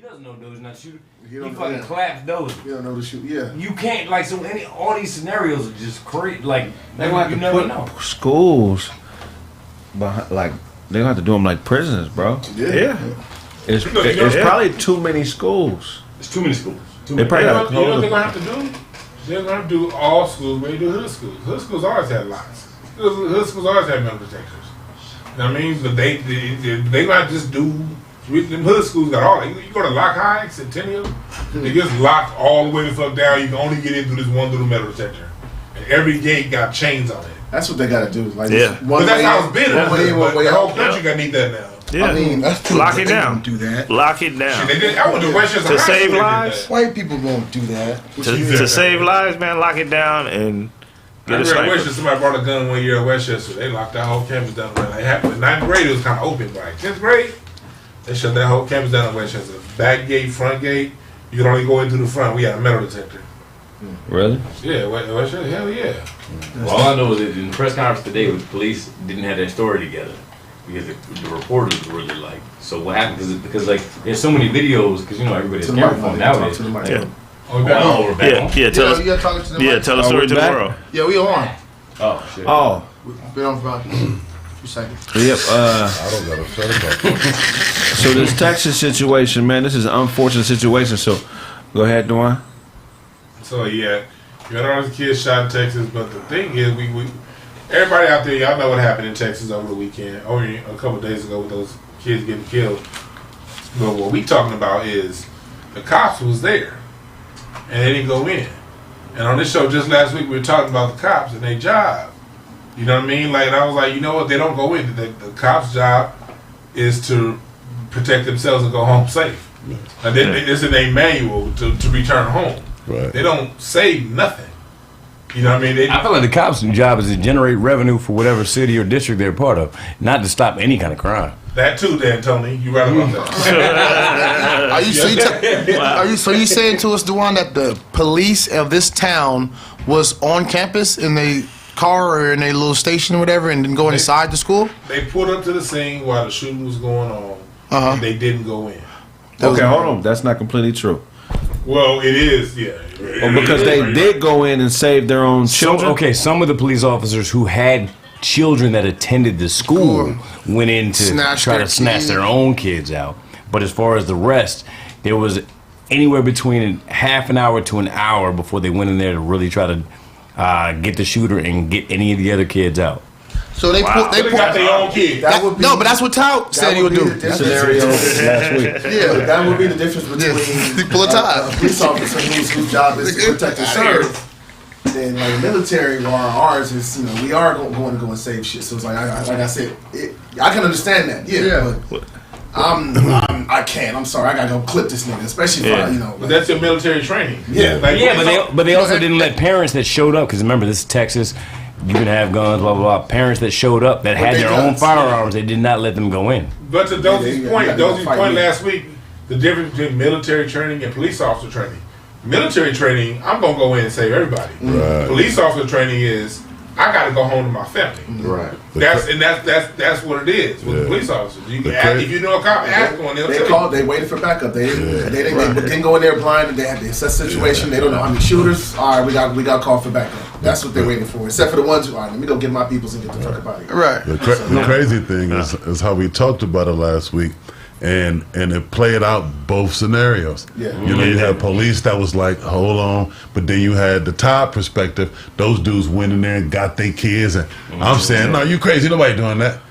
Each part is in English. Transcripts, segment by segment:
doesn't know Dozier not shooter. He don't fucking claps Dozier. You don't know the shoot. Yeah. You can't like so all these scenarios are just crazy. Like they gonna have you to never put know. schools behind, like they gonna have to do them like prisons, bro. Yeah. It's probably too many schools. It's too many schools. They probably gotta You know what close they're gonna have to do? They're gonna have to do all schools, but they do hood schools. Hood schools always had lots. Hood schools always had metal detectors. You know what I mean? But they gonna have to just do. Them hood schools got all. You go to Lock High, Centennial, they just locked all the way the fuck down. You can only get in through this one little metal detector, and every gate got chains on it. That's what they gotta do. Like, but that's how it's been. One way the whole out. country got need that now. Yeah. I mean, that's true. Lock it They down. don't do that. Lock it down. Shit, I went to Westchester To High save School, lives? White people won't do that. To save lives, man, lock it down and I get a remember at sniper. Westchester, somebody brought a gun one year at Westchester. They locked that whole campus down. Like, in 9th grade, it was kind of open. But like 10th grade, they shut that whole campus down at Westchester. Back gate, front gate, you can only go into the front. We had a metal detector. Really? Yeah, Westchester, hell yeah. Well, all I know is that in the press conference today, the police didn't have their story together because the reporters were really like. So what happened? Because like there's so many videos because you know everybody's camera phone nowadays. Oh, Yeah. we're back on? Yeah, tell us. You gotta talk to the Yeah, mic. tell the story to the world. Yeah, we on. Oh shit. Oh. We've been on for about a few seconds. Yep. I don't got upset about that. So this Texas situation, man, this is an unfortunate situation. So go ahead, Dwayne. So yeah, you got all these kids shot in Texas, but the thing is, we everybody out there, y'all know what happened in Texas over the weekend, or a couple of days ago with those kids getting killed. But what we talking about is the cops was there, and they didn't go in. And on this show just last week, we were talking about the cops and their job. You know what I mean? Like, and I was like, you know what? They don't go in. The cops' job is to protect themselves and go home safe. And it's in a manual to return home. Right. They don't save nothing. You know what I mean? I feel like the cops' job is to generate revenue for whatever city or district they're part of, not to stop any kind of crime. That too, Dan Tony. You right about that. So you saying to us, Dewan, that the police of this town was on campus in their car or in a little station or whatever, and didn't go inside the school? They pulled up to the scene while the shooting was going on, and they didn't go in. Okay, hold on. That's not completely true. Well, it is, yeah. Well, because they did go in and save their own children. Okay, some of the police officers who had children that attended the school went in to try to snatch their own kids out. But as far as the rest, there was anywhere between half an hour to an hour before they went in there to really try to get the shooter and get any of the other kids out. So they got their own kids. No, but that's what Tout said he would do. Scenario last week. Yeah, that would be the difference between pull a tie. a police officer whose job is to protect and serve. Then like military, while ours is, you know, we are going to go and save shit. So it's like I said, I can understand that. Yeah. But I can't. I'm sorry. I gotta go clip this nigga, especially if you know. But that's your military training. Yeah. But they also didn't let parents that showed up, because remember, this is Texas. You can have guns, blah, blah, blah. Parents that showed up that had their own firearms, they did not let them go in. But to Dosie's point last week, the difference between military training and police officer training. Military training, I'm going to go in and save everybody. Right. Police officer training is, I got to go home to my family. Right. That's what it is with the police officers. You can ask, if you know a cop, ask one. They waited for backup. They didn't go in there blind. They had the assess situation. They don't know how many shooters. All right, we got call for backup. That's what they're waiting for. Except for the ones who, all right, let me go get my peoples and get the fuck out of here. Right. The crazy thing is how we talked about it last week. And it played out both scenarios. Yeah. You know, you had police that was like, hold on, but then you had the top perspective. Those dudes went in there and got their kids, and I'm saying, no, you crazy, nobody doing that.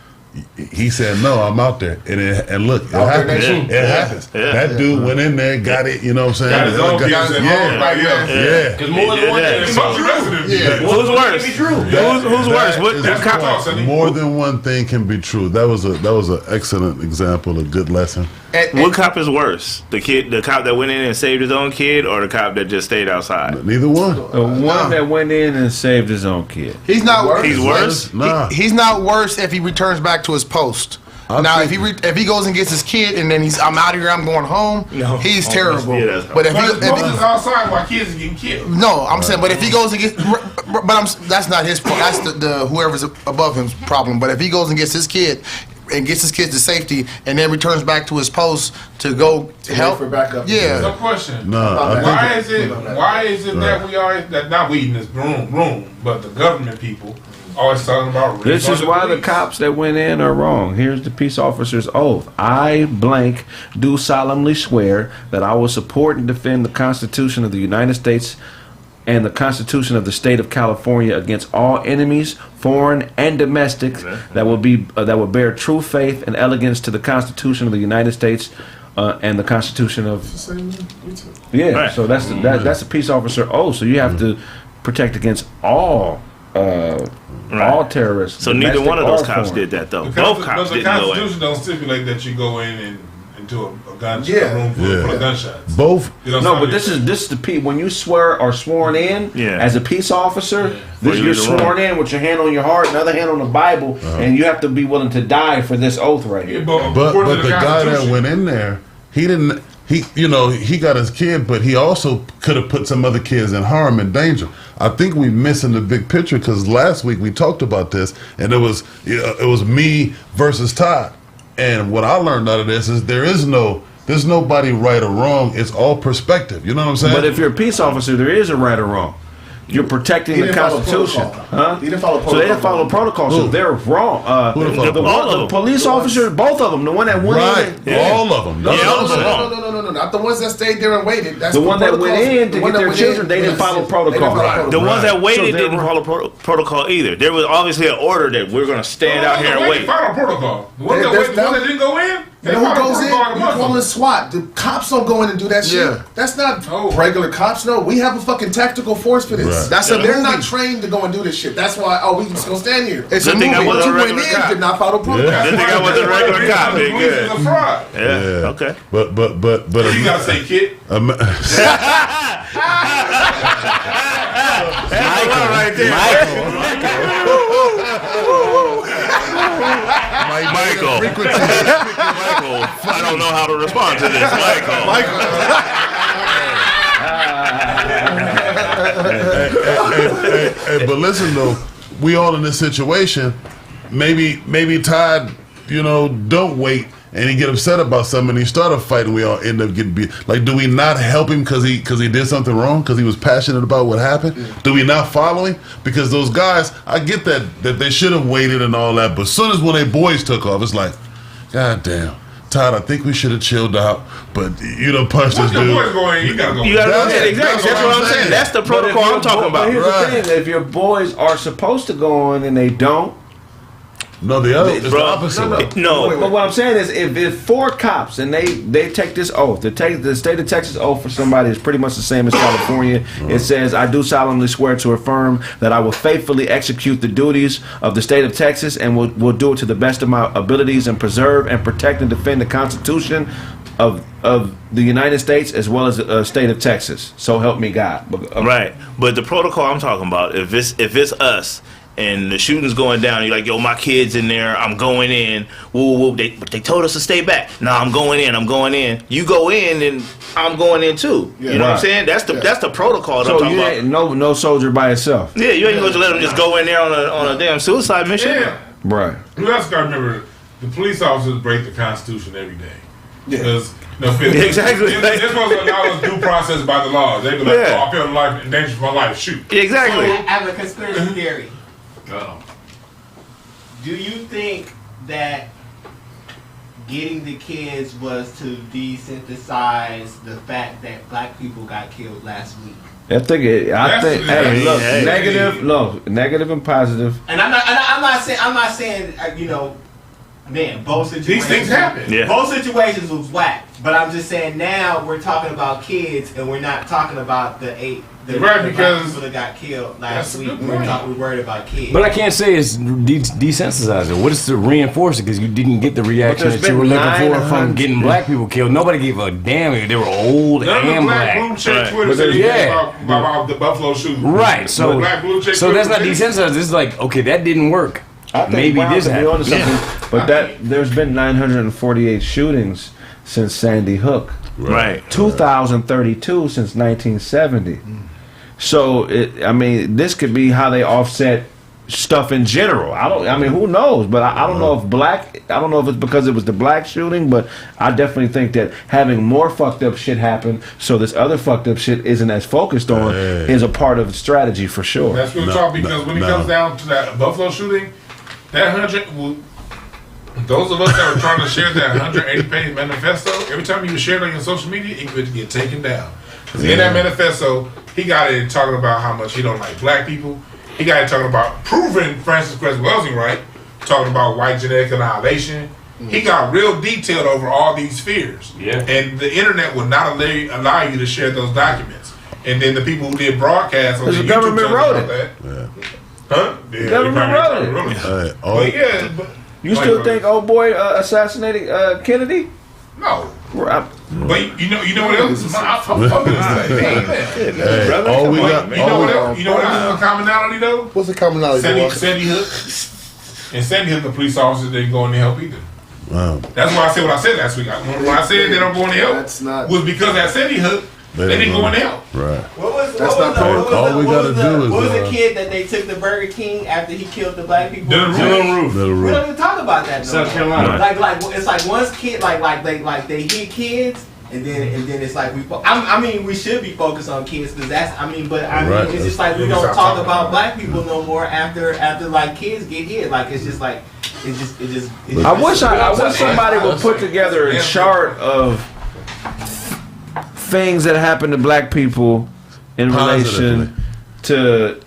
He said, no, I'm out there, and look, it happens. It happens. That dude went in there, got it. You know what I'm saying? Got his own kids at home, right? Yeah. Because more than one thing. Who's worse? Who's worse? More than one thing can be true. That was an excellent example, a good lesson. What cop is worse? The cop that went in and saved his own kid, or the cop that just stayed outside? Neither one. The one that went in and saved his own kid. He's not worse. He's worse? Nah. He's not worse if he returns back to his post. Now, if he goes and gets his kid and then I'm out of here, I'm going home. No, he's terrible. But if he outside while kids are getting killed. No, I'm saying, but if he goes and gets, that's not his problem. That's the whoever's above him's problem. But if he goes and gets his kid, and gets his kids to safety, and then returns back to his post to go help for backup. Yeah. No question. No, Why is it that we always that not we in this room, but the government people always talking about this is why the cops that went in are wrong. Here's the peace officer's oath. I blank do solemnly swear that I will support and defend the Constitution of the United States and the Constitution of the State of California against all enemies, foreign and domestic, that will bear true faith and allegiance to the Constitution of the United States and the Constitution of So that's a peace officer oath. So you have to protect against all terrorists. So neither one of those cops did that though. Both cops didn't go in. The Constitution don't stipulate that you go in into a room full of gunshots. Both. No, but this is the when you swear or sworn in as a peace officer. You're sworn in with your hand on your heart, another hand on the Bible, and you have to be willing to die for this oath right here. But the guy that went in there, he didn't. He got his kid, but he also could have put some other kids in harm and danger. I think we missing the big picture because last week we talked about this, and it was me versus Todd. And what I learned out of this is there's nobody right or wrong. It's all perspective. You know what I'm saying? But if you're a peace officer, there is a right or wrong. You're protecting the Constitution, huh? He didn't follow protocol. So they didn't follow protocol, so they're wrong. The police officer, both of them, the one that went in, all of them. No, not the ones that stayed there and waited. That's the one that went in to get their children. They didn't follow protocol. The ones that waited didn't follow protocol either. There was obviously an order that we're going to stand out here and wait. Follow protocol. The ones that didn't go in. You know who goes in? You call it SWAT. The cops don't go in and do that shit. Yeah. That's not regular cops. No, we have a fucking tactical force for this. Right. They're not trained to go and do this shit. That's why. We just gonna stand here. It's a movie. What you went in did not follow protocol. Didn't think I was a regular cop. Did good. It's a fraud. Yeah. Okay. But You gotta say, kid. Michael, I don't know how to respond to this. Hey, but listen though, we all in this situation. Maybe Todd, don't wait and he get upset about something and he start a fight and we all end up getting beat. Like, do we not help him because he did something wrong, because he was passionate about what happened? Yeah. Do we not follow him? Because those guys, I get that they should have waited and all that, but as soon as when they boys took off, it's like, God damn, Todd, I think we should have chilled out, but punch this dude. Boys going, you gotta go. You gotta go ahead. Exactly. That's what I'm saying. That's the protocol I'm talking about. Here's the thing: if your boys are supposed to go on and they don't. No, the other is the opposite. No. But what I'm saying is, if 4 cops and they take this oath, the state of Texas oath for somebody is pretty much the same as California. It says, "I do solemnly swear to affirm that I will faithfully execute the duties of the state of Texas and will do it to the best of my abilities and preserve and protect and defend the Constitution of the United States as well as the state of Texas. So help me God." Right. But the protocol I'm talking about, if it's us. And the shooting's going down. You're like, yo, my kid's in there. I'm going in. Woo. But they told us to stay back. No, I'm going in. You go in, and I'm going in too. Yeah, you know what I'm saying? That's the protocol that I'm talking about. Ain't no soldier by itself. Yeah, you ain't going to let them just go in there on a damn suicide mission. Yeah. Right. You also got to remember, the police officers break the Constitution every day. Yeah. Because exactly. They're supposed to allow us due process by the law. They be like, I feel in danger for my life. Shoot. Exactly. I have a conspiracy theory. Do you think that getting the kids was to desensitize the fact that black people got killed last week? Negative and positive. And I'm not saying both situations. These things happen. Yeah. Both situations was whack. But I'm just saying now we're talking about kids and we're not talking about the because people that got killed last week. We're worried about kids. But I can't say it's desensitizing. What is to reinforce it? Because you didn't get the reaction that you were looking for from getting black people killed. Nobody gave a damn if they were old and black. Blue check Twitter about the Buffalo shooting. Right. So that's not desensitizing. It's like, okay, that didn't work. Maybe this happened. But there's been 948 shootings since Sandy Hook. Right. 2,032 since 1970. So, this could be how they offset stuff in general. I mean, who knows? But I don't know if I don't know if it's because it was the black shooting, but I definitely think that having more fucked up shit happen, so this other fucked up shit isn't as focused on, is a part of the strategy for sure. That's real talk, because when it comes down to that Buffalo shooting, that 100, those of us that were trying to share that 180-page manifesto, every time you share it on your social media, it could get taken down. Because in that manifesto, he got it talking about how much he don't like black people. He got it talking about proving Francis Cress Welsing right, talking about white genetic annihilation. He got real detailed over all these fears. Yeah. And the internet would not allow you to share those documents. And then the people who did broadcasts on the YouTube government wrote it. That, huh? Yeah, the government wrote it. But you still think old boy assassinated Kennedy? No. But you know what else? I'm You know what else is a commonality though? What's the commonality? Sandy Hook. And Sandy Hook, the police officers didn't go in to help either. Wow. That's why I said what I said last week. When I said they don't go in to help, was because at Sandy Hook, they didn't go in to help. Right. What was the kid that they took to Burger King after he killed the black people? Dylan Roof. We don't even talk about that. South Carolina. Like it's like once kid they hit kids. And then it's like I mean we should be focused on kids because it's just like we don't talk about black people no more after like kids get hit. Like it's just like I wish somebody would put together a chart of things that happen to black people in relation to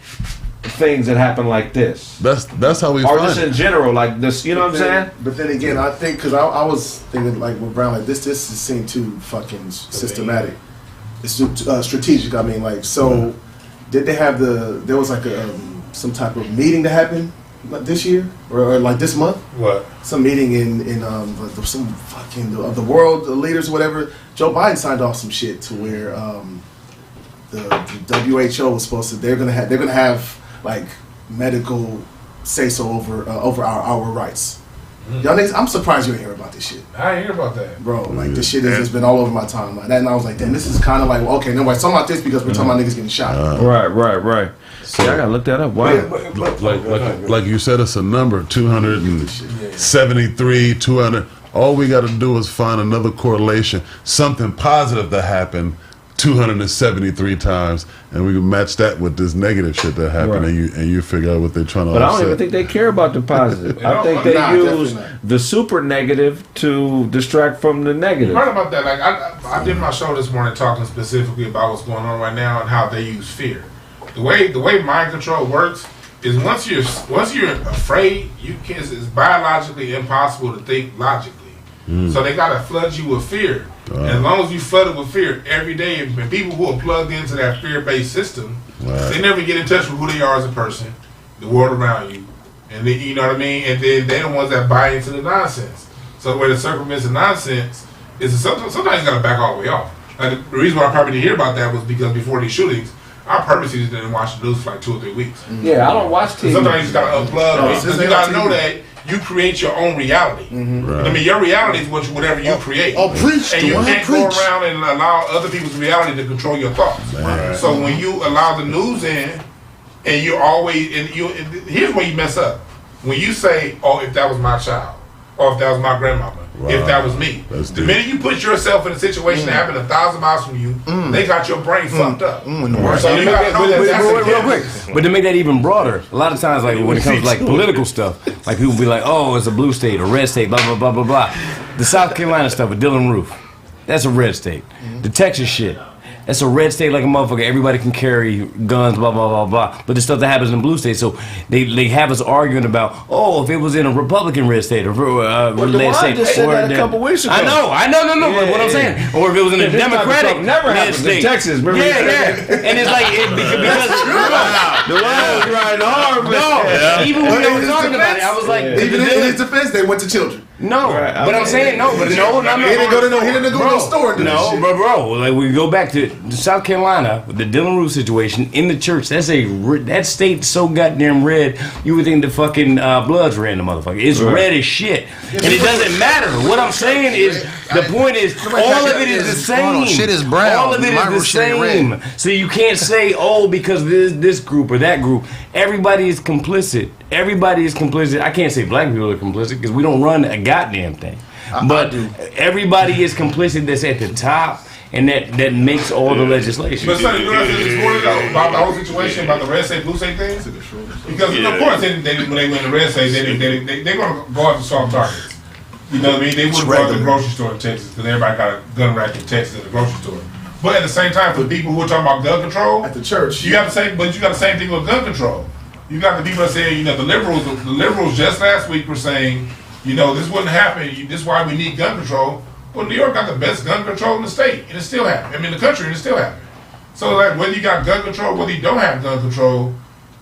things that happen like this. That's how we or find just in general, like this. You know what I'm saying? But then again, I think because I was thinking like with Brown, like this seemed too fucking systematic. It's strategic. I mean, like so. Did they have there was like some type of meeting to happen like this year or like this month? What? Some meeting in some fucking of the world leaders or whatever. Joe Biden signed off some shit to where the WHO was supposed to they're gonna have like medical say so over our rights. Y'all niggas, I'm surprised you didn't hear about this shit. I didn't hear about that, bro. Like this shit has just been all over my timeline. And I was like, damn, this is kind of like okay, nobody's talking about this because we're talking about niggas getting shot. Right. So I gotta look that up. Why? Like you said, it's a number 273, 200. All we got to do is find another correlation, something positive that happened 273 times, and we can match that with this negative shit that happened, and you figure out what they're trying to But offset. I don't even think they care about the positive. I think they use the super negative to distract from the negative. You heard about that? Like I did my show this morning talking specifically about what's going on right now and how they use fear. The way mind control works is once you're afraid, it's biologically impossible to think logically. So they gotta flood you with fear. And as long as you flood it with fear every day, and people who are plugged into that fear-based system, they never get in touch with who they are as a person, the world around you, and then, you know what I mean. And then they're the ones that buy into the nonsense. So the way to circumvent the nonsense is sometimes you gotta back all the way off. Like the reason why I probably didn't hear about that was because before these shootings, I purposely just didn't watch the news for like 2 or 3 weeks. Yeah, I don't watch TV. Sometimes you just gotta unplug because you gotta know that you create your own reality. Right. I mean, your reality is whatever you create. Preach, and you can't go around and allow other people's reality to control your thoughts. Right. So when you allow the news in, and you're always here's where you mess up. When you say, "Oh, if that was my child," or "If that was my grandmama," if that was me, the minute you put yourself in a situation that happened 1,000 miles from you, they got your brain fucked up. So you gotta know that's real quick. But to make that even broader, a lot of times, like when it comes to like political stuff, like people be like, "Oh, it's a blue state, a red state, blah blah blah blah blah." The South Carolina stuff with Dylan Roof, that's a red state. The Texas shit, that's a red state like a motherfucker. Everybody can carry guns, blah blah blah blah. But the stuff that happens in blue states, so they have us arguing about, oh, if it was in a Republican red state or red state, just said that a couple weeks ago. I know. But what I'm saying, or if it was in a Democratic red state, in Texas, and it's like because the world right hard. No, even when they were talking about it, I was like, even in his defense, they went to children. No, but I'm saying no. But no, he didn't go to no store. No, bro. Like we go back to South Carolina with the Dylan Roof situation in the church. That state's so goddamn red. You would think the fucking blood's red in the motherfucker. It's red as shit, and it doesn't matter. What I'm saying is the point is all of it is the same. Shit is brown. All of it is the same. So you can't say because this group or that group. Everybody is complicit. Everybody is complicit. I can't say black people are complicit because we don't run a goddamn thing. But everybody is complicit that's at the top and that makes all the legislation. But son, you know what I said this morning though about the whole situation about the red state, blue state thing? Because of course when they win the red state, they're gonna go after soft targets. You know what I mean? They wouldn't go to the grocery store in Texas because everybody got a gun rack in Texas at the grocery store. But at the same time, for people who are talking about gun control at the church, you got the same thing with gun control. You got the people that say, the liberals just last week were saying, this wouldn't happen. This is why we need gun control. Well, New York got the best gun control in the state, and it still happening. I mean, the country, and it still happening. So, like, whether you got gun control, whether you don't have gun control,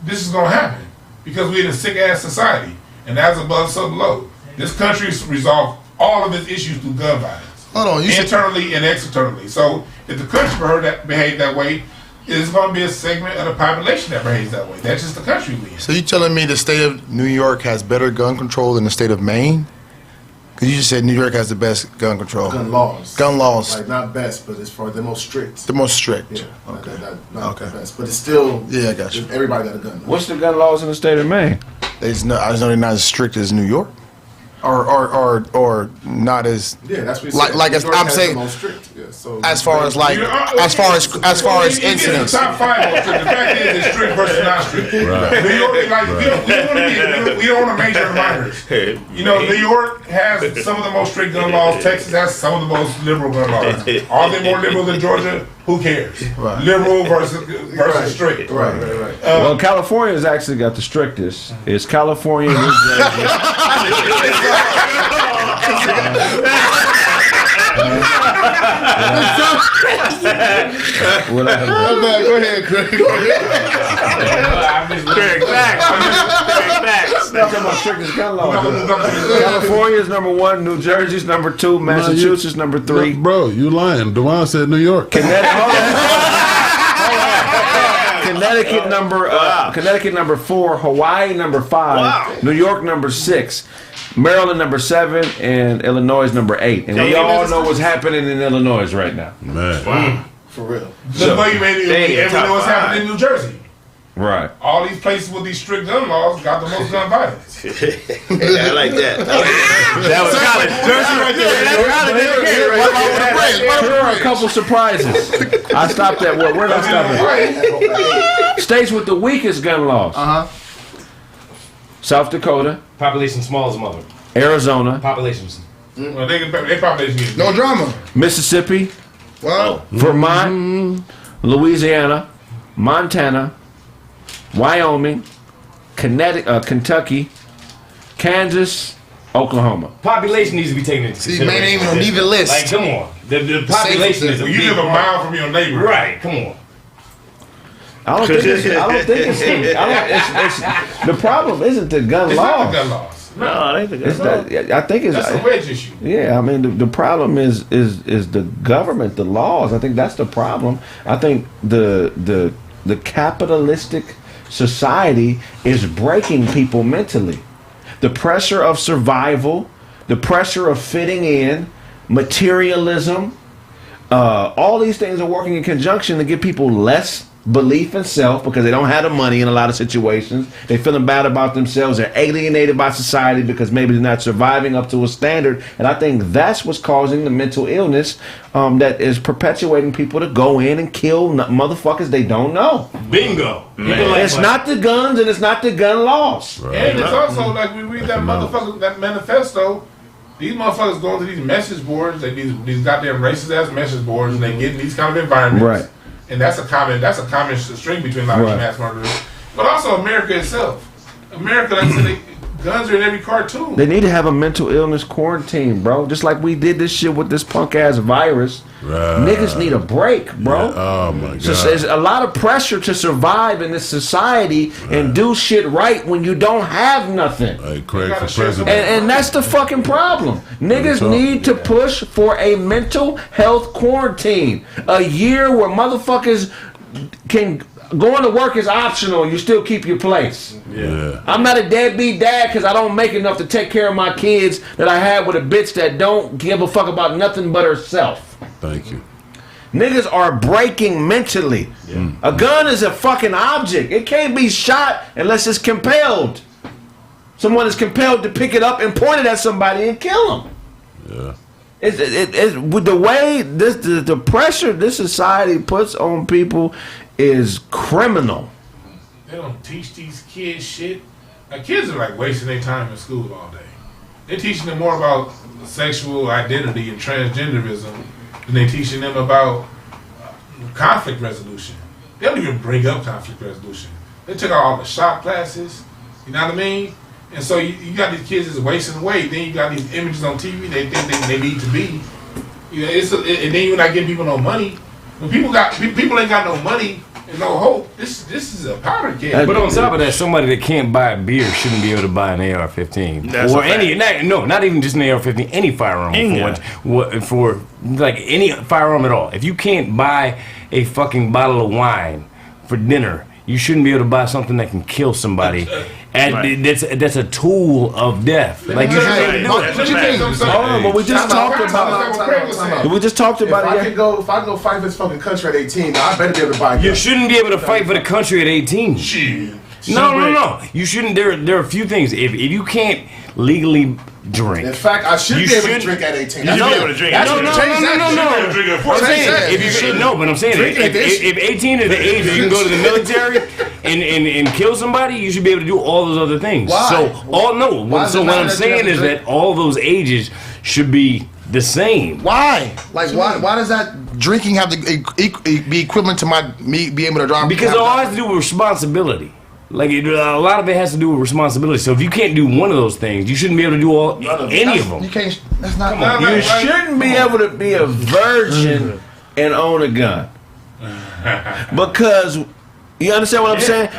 this is going to happen because we're in a sick-ass society, and as above, so below. This country resolved all of its issues through gun violence, internally and externally. So, if the country behaved that way, it's going to be a segment of the population that behaves that way. That's just the country we in. So you telling me the state of New York has better gun control than the state of Maine? Because you just said New York has the best gun control. Gun laws. Gun laws. Like, not best, but it's for the most strict. The most strict. Yeah. Okay. Not the best. But it's still... Yeah, I got you. Everybody got a gun. What's the gun laws in the state of Maine? I just know they're not as strict as New York. Or not as that's what I'm saying. The most strict. Yeah, so as far as incidents. The top 5 most strict. The fact is, it's strict versus not strict. Right. New York, we don't want to major in minors. New York has some of the most strict gun laws. Texas has some of the most liberal gun laws. Are they more liberal than Georgia? Who cares? Right. Liberal versus strict. Right. Well, California's actually got the strictest. It's California, New Jersey. Go ahead, Kraig. Kraig Facts. Talking about strictest gun laws. California is number 1. New Jersey's number 2. Massachusetts number 3. Bro, you lying. Dewan said New York. Connecticut number 4. Hawaii number 5. New York number 6. Maryland number 7 and Illinois number 8. And we all know what's happening in Illinois right now. Man. Wow. For real. So, but everybody know what's happening in New Jersey. Right. All these places with these strict gun laws got the most gun violence. I like that. That was college. Jersey right there. Here are a couple surprises. I stopped at what? Where did I stop at? States with the weakest gun laws. South Dakota. Population small as a mother. Arizona. Population. Well, they population no drama. Mississippi. Well, Vermont. Louisiana. Montana. Wyoming. Kentucky. Kansas. Oklahoma. Population needs to be taken into consideration. Man ain't even on either list. Like, come on. The population is a big you live a mile from your neighbor. Right, come on. I don't think it's the problem isn't the gun It's laws. not the gun laws. No, I ain't think I think it's That's a wedge issue. Yeah, I mean the problem is the government, the laws. I think that's the problem. I think the capitalistic society is breaking people mentally. The pressure of survival, the pressure of fitting in, materialism, all these things are working in conjunction to give people less belief in self because they don't have the money in a lot of situations. They're feeling bad about themselves. They're alienated by society because maybe they're not surviving up to a standard. And I think that's what's causing the mental illness that is perpetuating people to go in and kill motherfuckers they don't know. Bingo. It's not the guns and it's not the gun laws. Right. And it's also like we read that motherfucker, that manifesto. These motherfuckers going to these message boards, these goddamn racist ass message boards, and they get in these kind of environments. Right. And that's a common string between a lot of mass murderers. But also America itself. America, like I said, Guns are in every cartoon. They need to have a mental illness quarantine, bro. Just like we did this shit with this punk ass virus. Right. Niggas need a break, bro. Yeah. Oh my god. So there's a lot of pressure to survive in this society and do shit right when you don't have nothing. Hey, Kraig for president. And that's the fucking problem. Niggas need to push for a mental health quarantine. A year where motherfuckers can going to work is optional. You still keep your place. Yeah. I'm not a deadbeat dad because I don't make enough to take care of my kids that I had with a bitch that don't give a fuck about nothing but herself. Thank you. Niggas are breaking mentally. Yeah. A gun is a fucking object. It can't be shot unless it's compelled. Someone is compelled to pick it up and point it at somebody and kill them. Yeah. It's with the way the pressure this society puts on people is criminal. They don't teach these kids shit. Like, kids are like wasting their time in school all day. They're teaching them more about sexual identity and transgenderism than they're teaching them about conflict resolution. They don't even bring up conflict resolution. They took out all the shop classes, you know what I mean? And so you got these kids just wasting away. Then you got these images on TV they think they need to be. You know, and then you're not giving people no money. When people ain't got no money and no hope, this is a powder keg. But on top of that, somebody that can't buy a beer shouldn't be able to buy an AR-15 or any. Not even just an AR-15, any firearm for like any firearm at all. If you can't buy a fucking bottle of wine for dinner, you shouldn't be able to buy something that can kill somebody. And that's a tool of death. Like you should be able to do it. But we just talked about. We just talked about it. If I can go fight for this fucking country at 18, I better be able to buy a gun. You shouldn't be able to fight for the country at 18. Shit. No. You shouldn't. There are a few things. If you can't legally drink. In fact, I should be able to drink at 18. You should be able to drink. No, but I'm saying if 18 is the age that you can go to the military and kill somebody, you should be able to do all those other things. Why? So what I'm saying is that all those ages should be the same. Why? Like why does that drinking have to be equivalent to me being able to drive? Because it all has to do with responsibility. Like a lot of it has to do with responsibility. So if you can't do one of those things, you shouldn't be able to do any of them. You can't. That's not. You shouldn't be able to be a virgin and own a gun because you understand what I'm saying.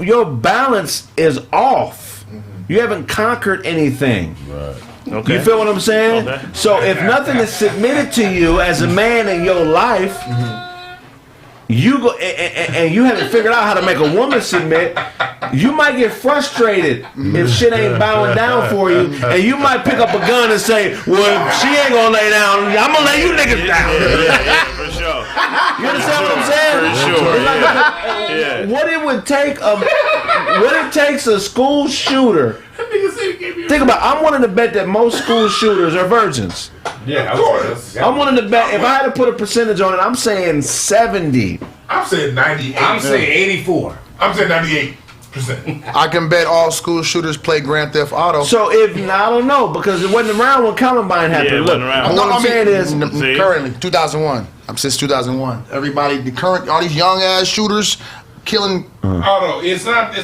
Your balance is off. You haven't conquered anything. Right. Okay. You feel what I'm saying? Okay. So if nothing is submitted to you as a man in your life. You go and you haven't figured out how to make a woman submit. You might get frustrated if shit ain't bowing down for you, and you might pick up a gun and say, "Well, if she ain't gonna lay down, I'm gonna lay you niggas down." Yeah, for sure. You understand what I'm saying? For sure. Like what it takes a school shooter. Think about it. I'm willing to bet that most school shooters are virgins. Yeah, of course. I'm willing to bet if I had to put a percentage on it, I'm saying 70. I'm saying 98. I'm saying 84. I'm saying 98%. I can bet all school shooters play Grand Theft Auto. So I don't know because it wasn't around when Columbine happened. Yeah, it wasn't around. What I'm saying is currently 2001. I'm since 2001. Everybody, all these young ass shooters. Killing. Oh no! It's not the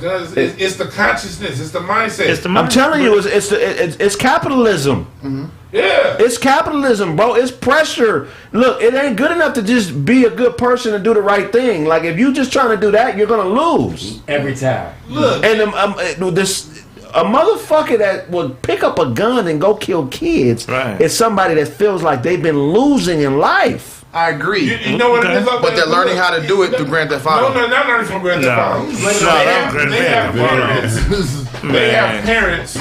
guns. It's the consciousness. It's the mindset. I'm telling you, it's capitalism. Mm-hmm. Yeah, it's capitalism, bro. It's pressure. Look, it ain't good enough to just be a good person and do the right thing. Like if you just trying to do that, you're gonna lose every time. Look, and a motherfucker that would pick up a gun and go kill kids is somebody that feels like they've been losing in life. I agree. You know what it is but they're learning how to do it through Grand Theft Auto. No, not learning from Grand Theft Auto. They have parents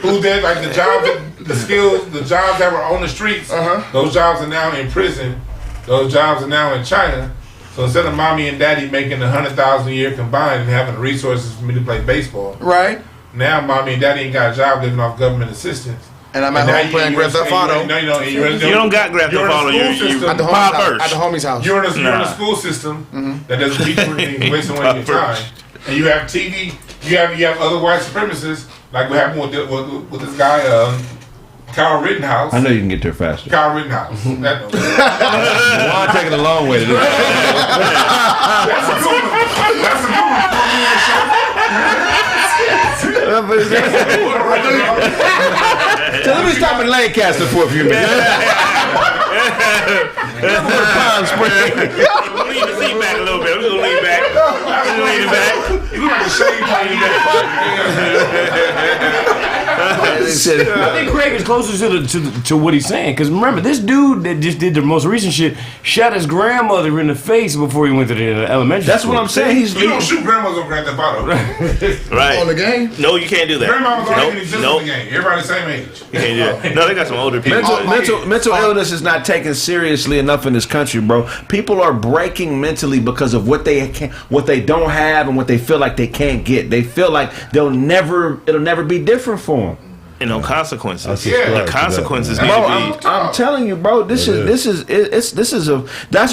who did like the jobs, the skills, the jobs that were on the streets. Those jobs are now in prison. Those jobs are now in China. So instead of mommy and daddy making $100,000 a year combined and having the resources for me to play baseball, right? Now mommy and daddy ain't got a job living off government assistance. And I'm at home playing Grand Theft Auto. You don't got Grand Theft Auto. You're at the homie's house. You're in a school system that doesn't teach you anything, wasting away your time. And you have TV. You have other white supremacists, like what happened with this guy, Kyle Rittenhouse. I know you can get there faster. Kyle Rittenhouse. I'm taking a long way to do that. That's a good one. So let me stop in Lancaster for a few minutes. Palm Springs. We'll lean the seat back a little bit. I'm just gonna lean back. Lean it back. You look like a shade I think Kraig is closer to what he's saying. Because remember, this dude that just did the most recent shit shot his grandmother in the face before he went to the elementary That's school. what I'm saying. You don't shoot grandmas on Grand Theft Auto. Right. On the game? No, you can't do that. Grandmas don't even exist Nope. in the game. Everybody the same age. You can't do that. No, they got some older people. Mental illness is not taken seriously enough in this country, bro. People are breaking mentally because of what they don't have and what they feel like they can't get. They feel like it'll never be different for them. And no consequences. Yeah. The consequences need Bro, to be. I'm telling you, bro. That's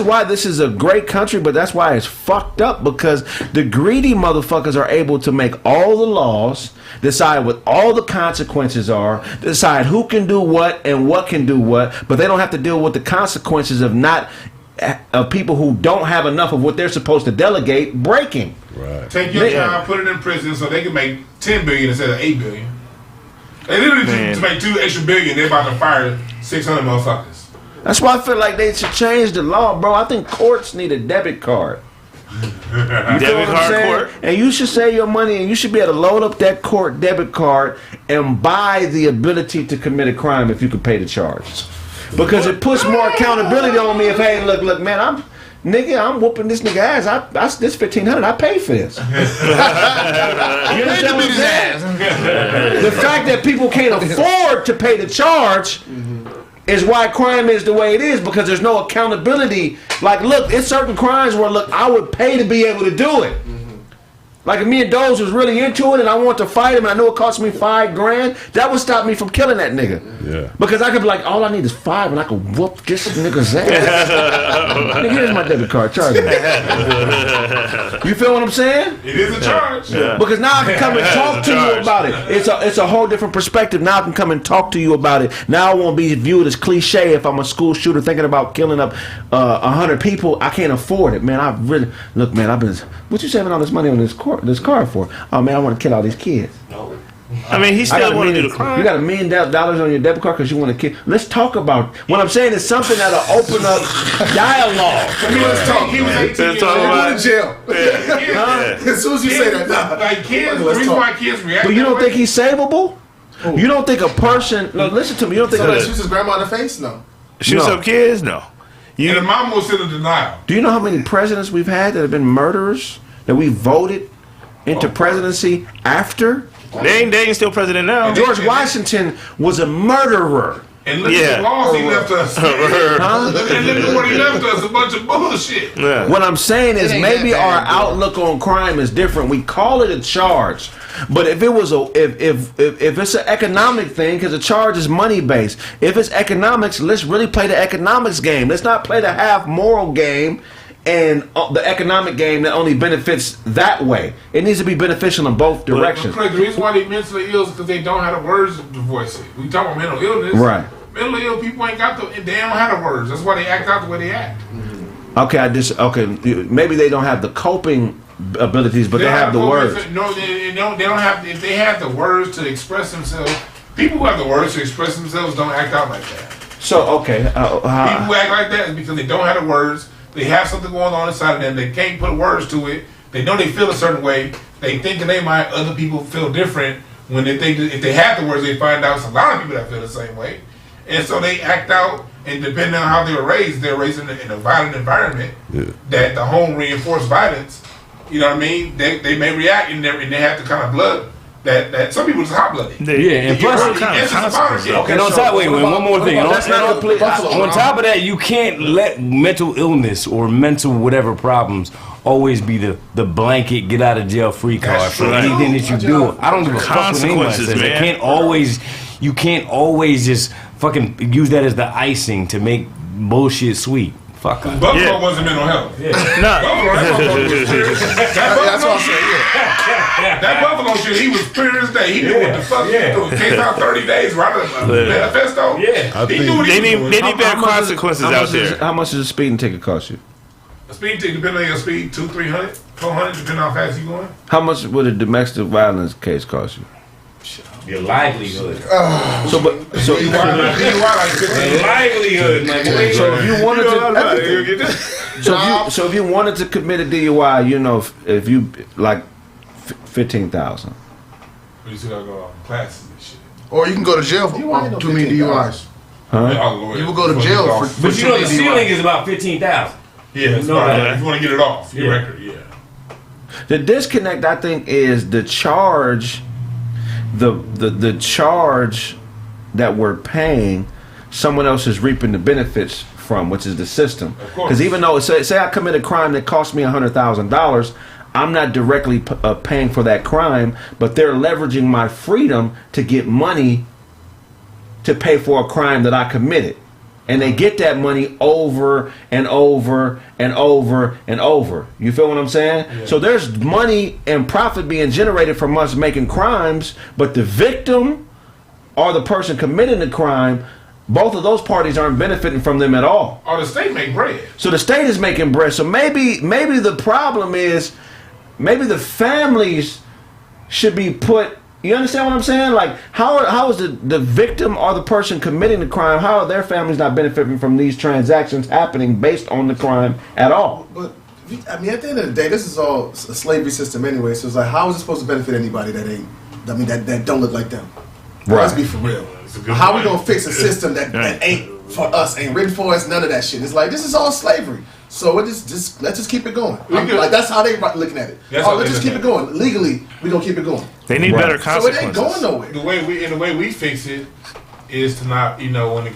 why this is a great country, but that's why it's fucked up because the greedy motherfuckers are able to make all the laws, decide what all the consequences are, decide who can do what and what can do what, but they don't have to deal with the consequences of people who don't have enough of what they're supposed to delegate breaking. Right. Take your time, put it in prison so they can make $10 billion instead of $8 billion. They literally to make $2 extra billion, they're about to fire 600 motherfuckers. That's why I feel like they should change the law, bro. I think courts need a debit card. Debit card court? And you should save your money and you should be able to load up that court debit card and buy the ability to commit a crime if you could pay the charge. Because it puts more accountability on me if, hey, look, man, I'm whooping this nigga ass. This $1,500, I paid for this. You understand what I'm saying? The fact that people can't afford to pay the charge is why crime is the way it is, because there's no accountability. Like, look, it's certain crimes where, look, I would pay to be able to do it. Like if me and Doze was really into it and I want to fight him and I know it cost me $5,000, that would stop me from killing that nigga. Yeah. Because I could be like, all I need is $5 and I could whoop this nigga's ass. Nigga, here's my debit card, charge me. You feel what I'm saying? It is a charge. Yeah. Because now I can come and talk to you about it. It's a whole different perspective. Now I can come and talk to you about it. Now I won't be viewed as cliche if I'm a school shooter thinking about killing up 100 people. I can't afford it, man. Look, man, what you saving all this money on this car for? Oh man, I want to kill all these kids. I mean, he still want to do the crime. You got $1 million on your debit card because you want to kill. Let's talk about. What I'm saying is something that'll open up dialogue. He was 18 years old. Going to jail. As soon as you say that, like kids, the reason why kids react. But you don't think he's savable? You don't think a person? No, listen to me. You don't think? So that shoots his grandma in the face? No. Shoot some kids? No. And the mom was still in denial. Do you know how many presidents we've had that have been murderers that we voted into presidency after? They ain't still president now. George Washington was a murderer. And look at the laws he left us. And look at what he left us, a bunch of bullshit. Yeah. What I'm saying is maybe our outlook on crime is different. We call it a charge. But if it was if it's an economic thing, because a charge is money based. If it's economics, let's really play the economics game. Let's not play the half moral game and the economic game that only benefits that way. It needs to be beneficial in both directions. But the reason why they mentally ill is because they don't have the words to voice it. We talk about mental illness. Right. Mentally ill people ain't got they don't have the words. That's why they act out the way they act. Okay, maybe they don't have the coping abilities, but they have the words. No, they don't have. If they have the words to express themselves, people who have the words to express themselves don't act out like that. So okay, people who act like that is because they don't have the words. They have something going on inside of them. They can't put words to it. They know they feel a certain way. They think that other people feel different. When they think that if they have the words, they find out it's a lot of people that feel the same way, and so they act out. And depending on how they were raised, they're raised in a violent environment that the home reinforced violence. You know what I mean? They may react and they have the kind of blood that some people is hot blooded. Yeah, and plus, okay, and on top, wait, one more thing. That's not complete. On top of that, you can't let mental illness or mental whatever problems always be the blanket get out of jail free card for anything that you do. I don't give a fuck what anyone says. You can't always just fucking use that as the icing to make bullshit sweet. Fuck up. Buffalo wasn't mental health. No. That Buffalo shit, he was clear as day. He knew what the fuck he was doing. Came out 30 days, right? Manifesto. Yeah. He knew what he was doing. They need better consequences out there. How much does a speeding ticket cost you? A speeding ticket, depending on your speed, $200-300. 400 depending on how fast you going. How much would a domestic violence case cost you? Your livelihood. So livelihood, man. So if you wanted to, so if you wanted to commit a DUI, you know, if you like 15,000. You still gotta go on classes and shit. Or you can go to jail for too many DUIs. Huh? You will go to jail for But you know the ceiling is about 15,000. Yeah, if you want to get it off your record, The disconnect, I think, is the charge, the charge that we're paying, someone else is reaping the benefits from, which is the system. Because even though say I commit a crime that cost me $100,000, I'm not directly paying for that crime, but they're leveraging my freedom to get money to pay for a crime that I committed. And they get that money over and over and over and over. You feel what I'm saying? Yeah. So there's money and profit being generated from us making crimes, but the victim or the person committing the crime, both of those parties aren't benefiting from them at all. Or the state make bread. So the state is making bread. So maybe the problem is maybe the families should be put. You understand what I'm saying? Like, how is the victim or the person committing the crime, how are their families not benefiting from these transactions happening based on the crime at all? But, I mean, at the end of the day, this is all a slavery system anyway, so it's like, how is it supposed to benefit anybody that don't look like them? Right. Let's be for real. How are we going to fix a system that ain't for us, ain't written for us, none of that shit? It's like, this is all slavery. So let's just keep it going. Like, that's how they looking at it. Let's just keep it going. Legally, we gonna keep it going. They need better consequences. So it ain't going nowhere. The way we fix it is to not, you know, when it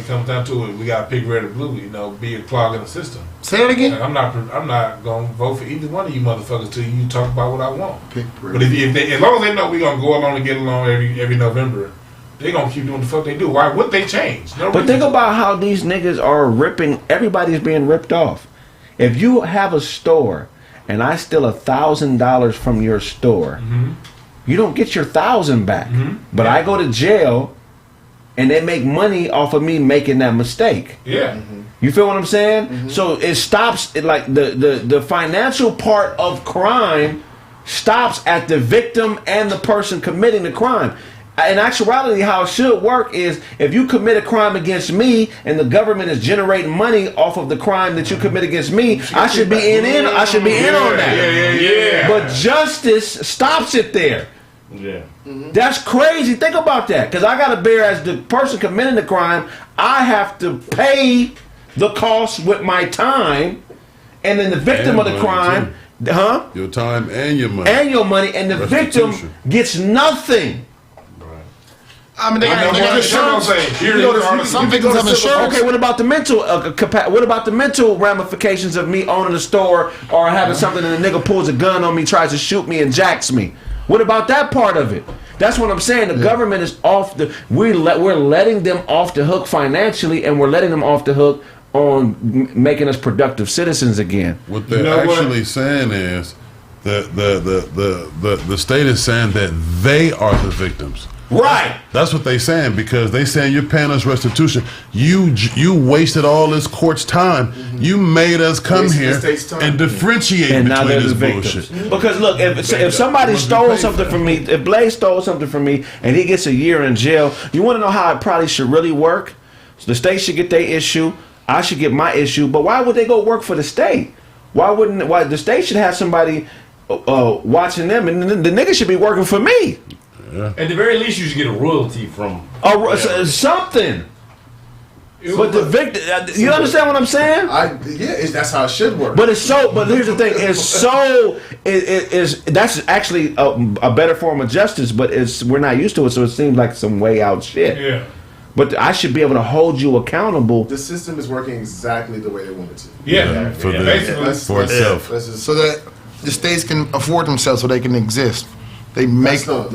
comes down to it, we gotta pick red or blue. You know, be a clog in the system. Say that again. Like, I'm not gonna vote for either one of you motherfuckers till you talk about what I want. But as long as they know we gonna go along and get along every November, they gonna keep doing the fuck they do. Why would they change? But think about how these niggas are ripping. Everybody's being ripped off. If you have a store and I steal $1,000 from your store, you don't get your 1,000 back. But I go to jail and they make money off of me making that mistake. Yeah. You feel what I'm saying? So it stops. Like the financial part of crime stops at the victim and the person committing the crime. In actuality, how it should work is if you commit a crime against me and the government is generating money off of the crime that you commit against me, I should be in on that. Yeah. But justice stops it there. Yeah. That's crazy. Think about that. Because I got to bear, as the person committing the crime, I have to pay the cost with my time, and then the victim of the crime, your time and your money. And the victim gets nothing. I mean, they got insurance. Some victims have insurance. Okay, what about the mental? What about the mental ramifications of me owning a store or having something and a nigga pulls a gun on me, tries to shoot me, and jacks me? What about that part of it? That's what I'm saying. The government is off the. We're letting them off the hook financially, and we're letting them off the hook on making us productive citizens again. What they're saying is the state is saying that they are the victims. Right. That's what they saying, because they saying you're paying us restitution. You wasted all this court's time. You made us come here and differentiate between this bullshit. Because look, if somebody stole something from me, if Blaze stole something from me and he gets a year in jail, you want to know how it probably should really work? So the state should get their issue. I should get my issue. But why would they go work for the state? Why the state should have somebody watching them, and the nigga should be working for me. Yeah. At the very least, you should get a royalty from something. But the victim, you understand what I'm saying? That's how it should work. But here's the thing: that's actually a better form of justice. But we're not used to it, so it seems like some way out shit. Yeah. But I should be able to hold you accountable. The system is working exactly the way they want it to. Yeah, for itself, so that the states can afford themselves, so they can exist. They make no.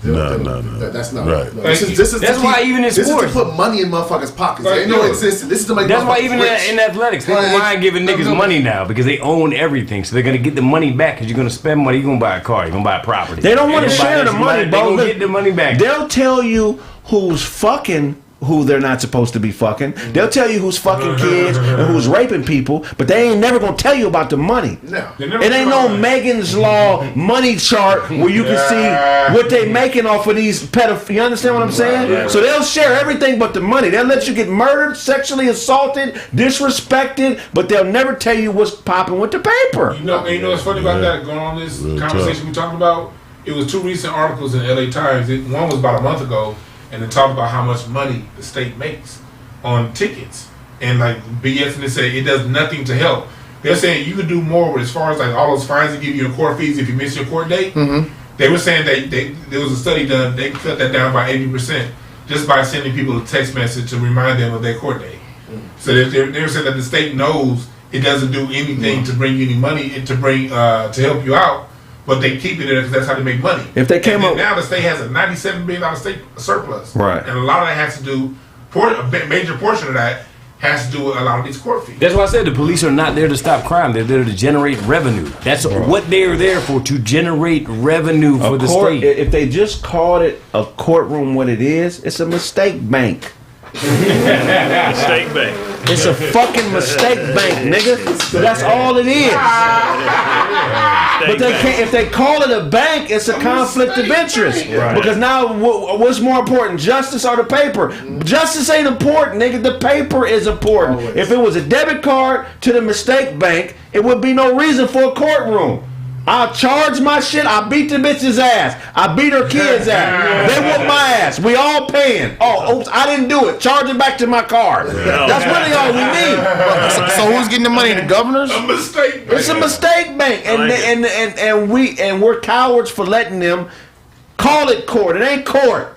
That's not right. No. This is that's why even in sports, this is to put money in motherfuckers' pockets. There ain't no existence. This is to make. That's why even in athletics, they don't mind giving niggas money now because they own everything. So they're gonna get the money back because you're gonna spend money. You're gonna buy a car. You're gonna buy a property. They don't want to share the money, bro. They're gonna get the money back. They'll tell you who's fucking who they're not supposed to be fucking. They'll tell you who's fucking kids and who's raping people, but they ain't never gonna tell you about the money. No. It ain't no Megan's Law money chart where you can see what they making off of these pedophiles. You understand what I'm saying? Right. So they'll share everything but the money. They'll let you get murdered, sexually assaulted, disrespected, but they'll never tell you what's popping with the paper. You know what's funny about that? Going on this conversation we talking about, it was 2 recent articles in LA Times. One was about a month ago, and it talked about how much money the state makes on tickets. And like BS, and they say it does nothing to help. They're saying you could do more with as far as like all those fines they give you in court fees if you miss your court date. Mm-hmm. They were saying there was a study done, they cut that down by 80% just by sending people a text message to remind them of their court date. So they're saying that the state knows it doesn't do anything to bring you any money, to help you out, but they keep it there because that's how they make money. If they came up now, the state has a $97 billion state surplus, right? And a lot of that has to do, a major portion of that has to do with a lot of these court fees. That's why I said the police are not there to stop crime. They're there to generate revenue. That's what they're there for, to generate revenue for the state. If they just called it a courtroom, what it is, it's a mistake bank. Mistake bank. It's a fucking mistake bank, nigga. That's all it is. But they can't. If they call it a bank, it's a conflict of interest. Right. Because now, what's more important, justice or the paper? Justice ain't important, nigga. The paper is important. Always. If it was a debit card to the mistake bank, it would be no reason for a courtroom. I'll charge my shit. I beat the bitch's ass. I beat her kid's ass. They whoop my ass. We all paying. Oh, oops, I didn't do it. Charge it back to my card. That's really all we need. So who's getting the money? The governors? A mistake bank. It's a mistake bank, and we're cowards for letting them call it court. It ain't court.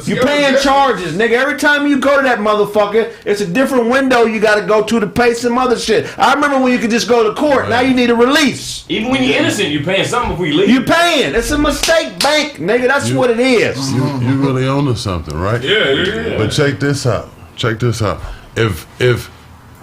You paying charges, nigga. Every time you go to that motherfucker, it's a different window you got to go to pay some other shit. I remember when you could just go to court. Now you need a release. Even when you're innocent, you're paying something before you leave. You paying. It's a mistake bank, nigga. That's what it is. You really own to something, right? Yeah. But check this out. If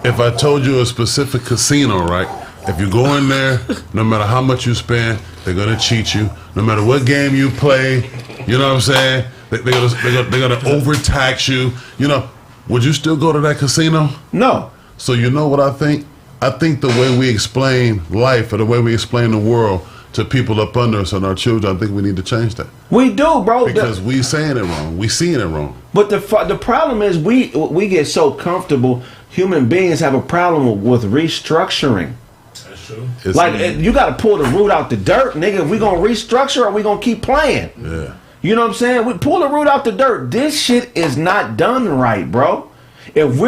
I told you a specific casino, right? If you go in there, no matter how much you spend, they're gonna cheat you. No matter what game you play, you know what I'm saying? They're gonna overtax you. You know, would you still go to that casino? No. So you know what I think? I think the way we explain life or the way we explain the world to people up under us and our children, I think we need to change that. We do, bro. Because we saying it wrong. We seeing it wrong. But the problem is we get so comfortable. Human beings have a problem with restructuring. That's true. You got to pull the root out the dirt, nigga. If we gonna restructure, or we gonna keep playing? Yeah. You know what I'm saying? We pull the root out the dirt. This shit is not done right, bro. If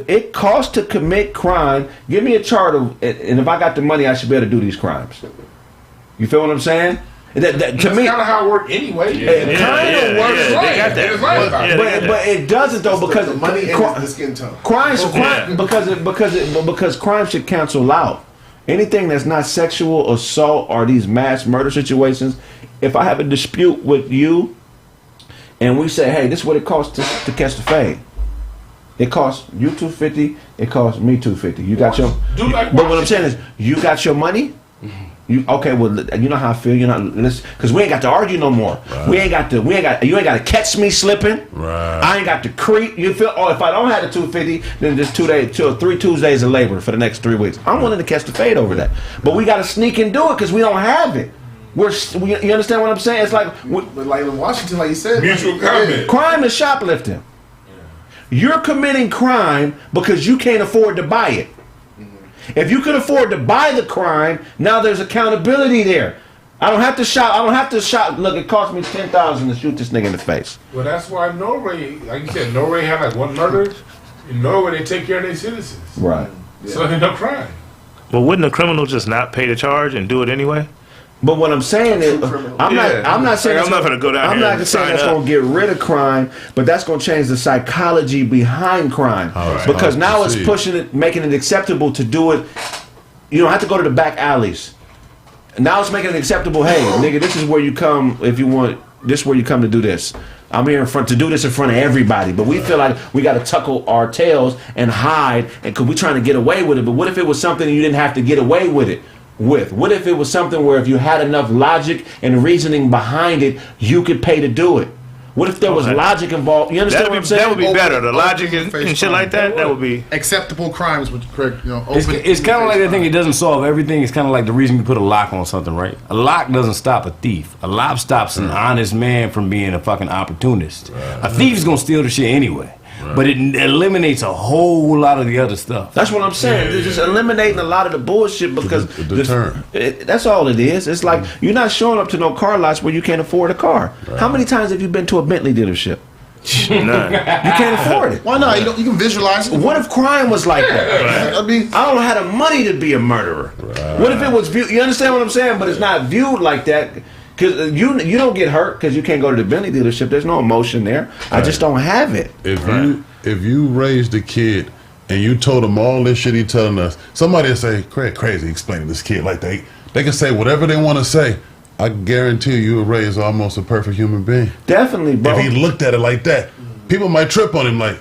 it costs to commit crime, give me a chart of, and if I got the money, I should be able to do these crimes. You feel what I'm saying? That's kind of how it works anyway. It kind of works They got that. but it doesn't though, because the money and the skin tone. Because crime should cancel out anything that's not sexual assault or these mass murder situations. If I have a dispute with you, and we say, hey, this is what it costs to catch the fade. It costs you $250. It costs me $250. You got your. But what I'm saying is, you got your money. You okay? Well, you know how I feel. You know, because we ain't got to argue no more. Right. You ain't got to catch me slipping. Right. I ain't got to creep. You feel? Oh, if I don't have the $250, then just 3 Tuesdays of labor for the next 3 weeks. I'm willing to catch the fade over that. But we got to sneak and do it because we don't have it. You understand what I'm saying? It's like, but like in Washington, like you said, mutual comment. Crime is shoplifting. You're committing crime because you can't afford to buy it. If you can afford to buy the crime, now there's accountability there. I don't have to shop. Look, it cost me $10,000 to shoot this nigga in the face. Well, that's why Norway, like you said, Norway had like one murder. In Norway, they take care of their citizens. Right. So there's no crime. Well, wouldn't a criminal just not pay the charge and do it anyway? But what I'm saying is, I'm not saying I'm not going to go down I'm here not and saying sign that's up. going to get rid of crime, but that's going to change the psychology behind crime. Right. Because now it's See. pushing it, making it acceptable to do it. You don't have to go to the back alleys. Now it's making it acceptable. Hey, nigga, this is where you come if you want. This is where you come to do this. I'm here in front to do this in front of everybody, but we feel like we got to tuckle our tails and hide, and cause we trying to get away with it. But what if it was something you didn't have to get away with it? What if it was something where if you had enough logic and reasoning behind it, you could pay to do it? What if there was logic involved? You understand what I'm saying? That would be better. The logic and shit like that. That would be acceptable crimes. Which it's kind of like that thing. It doesn't solve everything. It's kind of like the reason you put a lock on something, right? A lock doesn't stop a thief. A lock stops an honest man from being a fucking opportunist. A thief's gonna steal the shit anyway. But it eliminates a whole lot of the other stuff. That's what I'm saying. It's just eliminating a lot of the bullshit because that's all it is. It's like you're not showing up to no car lots where you can't afford a car. Right. How many times have you been to a Bentley dealership? None. You can't afford it. Why not? You can visualize it. What if crime was like that? I mean, I don't have the money to be a murderer. Right. What if it was viewed? You understand what I'm saying? But it's not viewed like that. Because you don't get hurt because you can't go to the Bentley dealership. There's no emotion there. Right. I just don't have it. If you raised a kid and you told him all this shit he telling us, somebody will say, Kraig, crazy explaining this kid like they can say whatever they want to say. I guarantee you will raise almost a perfect human being. Definitely, bro. If he looked at it like that, people might trip on him like,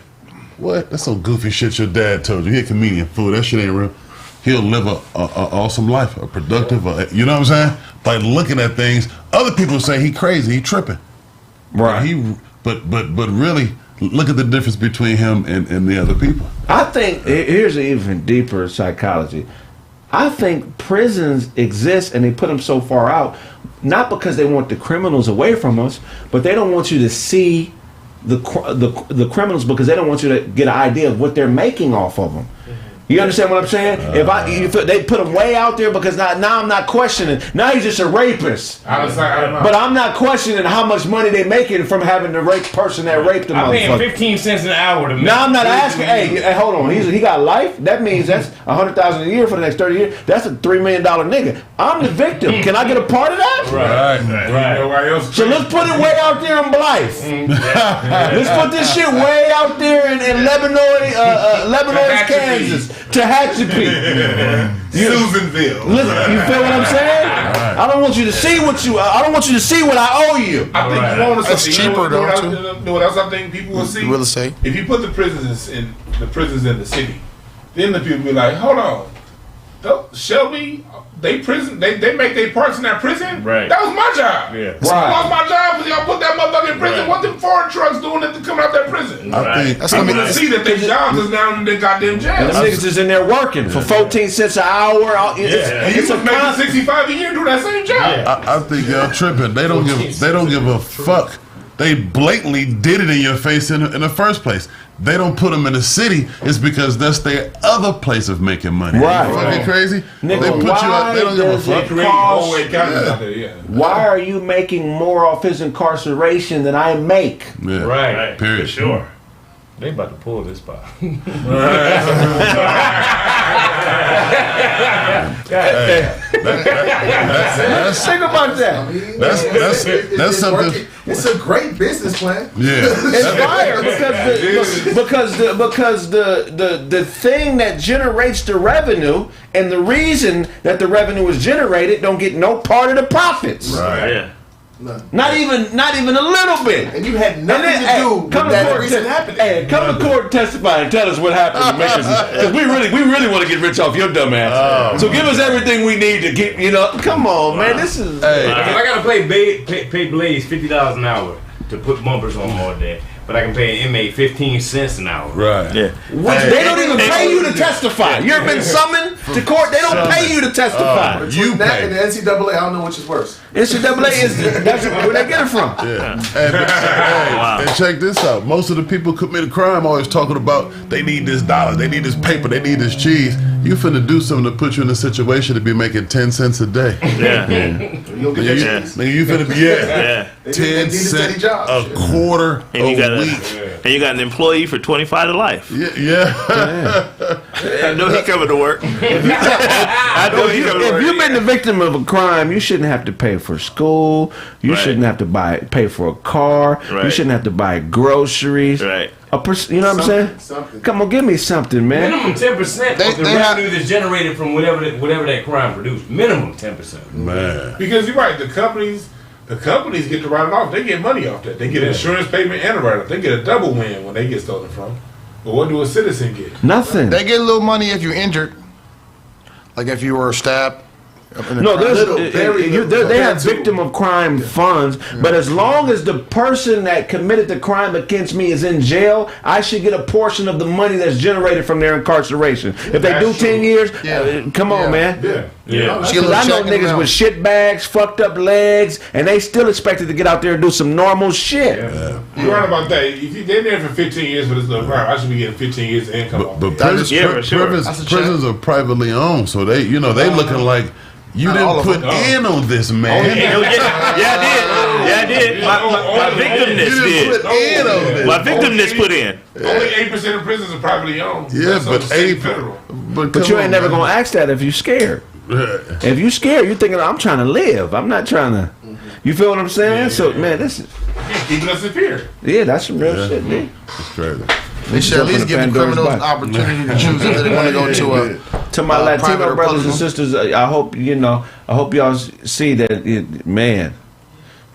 what? That's some goofy shit your dad told you. He a comedian, fool. That shit ain't real. He'll live a awesome life, a productive, you know what I'm saying? By looking at things, other people say he crazy, he tripping. Right. But really, look at the difference between him and the other people. I think here's an even deeper psychology. I think prisons exist and they put them so far out, not because they want the criminals away from us, but they don't want you to see the criminals because they don't want you to get an idea of what they're making off of them. You understand what I'm saying? If they put him way out there because now I'm not questioning. Now he's just a rapist. But I'm not questioning how much money they're making from having the rape person that raped the motherfucker. I'm paying 15 cents an hour to make. Now I'm not asking. Hey, hold on. He got life. That means that's $100,000 a year for the next 30 years. That's a $3 million nigga. I'm the victim. Can I get a part of that? Right. So let's put it way out there in Blythe. Let's put this shit way out there in Lebanon, Kansas. Tehachapi, Susanville. Listen, you feel what I'm saying? Right. I don't want you to see I don't want you to see what I owe you. I think you want to. That's cheaper though. You know what else I think people will see? Will say if you put the prisons in the city, then the people be like, hold on, Shelby. They make their parts in that prison. Right. That was my job. Yeah. So I lost my job because y'all put that motherfucker in prison. What them foreign trucks doing to come out that prison? I think that's going to see that their jobs is now in their goddamn jail. And them niggas is in there working for 14 cents an hour. And you was making 65 a year doing that same job. I think y'all tripping. They don't give a fuck. They blatantly did it in your face in the first place. They don't put them in the city. It's because that's their other place of making money. Right. You fucking crazy? Nigga, they put you out. They don't give a fuck. Why are you making more off his incarceration than I make? Yeah. Right. Period. For sure. They about to pull this spot. Think about that. That's something. It's a great business plan. Yeah, it's fire because the thing that generates the revenue and the reason that the revenue is generated don't get no part of the profits. Right. Yeah. Not even a little bit. And you had nothing to do with that reason happening. Hey, come to court and testify and tell us what happened. Because we really want to get rich off your dumb ass. So give us everything we need to get. Come on, man. This is. Hey. I gotta pay Blaze $50 an hour to put bumpers on all day. But I can pay an inmate 15 cents an hour. Right. Yeah. They don't even pay you to testify. You ever been summoned to court? They don't pay you to testify. You pay. And the NCAA, I don't know which is worse. NCAA that's where they get it from. Yeah. And check this out. Most of the people committing crime always talking about they need this dollar, they need this paper, they need this cheese. You finna do something to put you in a situation to be making 10 cents a day. Yeah. You'll get that cheese. Nigga, you finna be 10 cents a quarter a week. And you got an employee for 25 to life. Yeah. I know he coming to work. If you've been the victim of a crime, you shouldn't have to pay for school. You shouldn't have to pay for a car. Right. You shouldn't have to buy groceries. Right. You know what I'm saying? Something. Come on, give me something, man. Minimum 10% of the revenue that's generated from whatever that crime produced. Minimum 10%. Man. Because you're right, the companies get to write it off. They get money off that. They get insurance payment and a write-off. They get a double win when they get stolen from. But what do a citizen get? Nothing. They get a little money if you're injured. Like if you were stabbed, No, they have victim of crime funds, but as long as the person that committed the crime against me is in jail, I should get a portion of the money that's generated from their incarceration. If they do 10 years, come on, man. Because I know niggas with shit bags, fucked up legs, and they still expected to get out there and do some normal shit. You're right about that. If you've been there for 15 years for this little crime, I should be getting 15 years of income. But prisons are privately owned, so they looking like you didn't put in on this, man. I did. My victimness did. My victimness put in. Only 8% of prisons are privately owned. Yeah, but federal. But you ain't never gonna ask that if you scared. If you scared, you're thinking I'm trying to live. I'm not trying to. You feel what I'm saying? So man, this is keeping us in fear. Yeah, that's some real shit, man. It's crazy. They should at least give the criminals an opportunity to choose if they want to go to my Latino brothers and sisters. I hope y'all see that.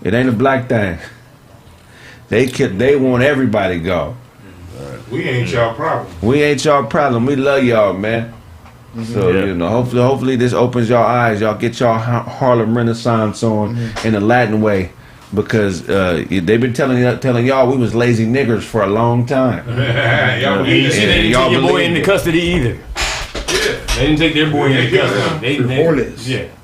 It ain't a black thing. They want everybody to go. We ain't y'all problem. We ain't y'all problem. We love y'all, man. So hopefully this opens y'all eyes. Y'all get y'all Harlem Renaissance on in a Latin way. Because they've been telling y'all we was lazy niggers for a long time. They didn't take your boy into custody either. They didn't take their boy into custody.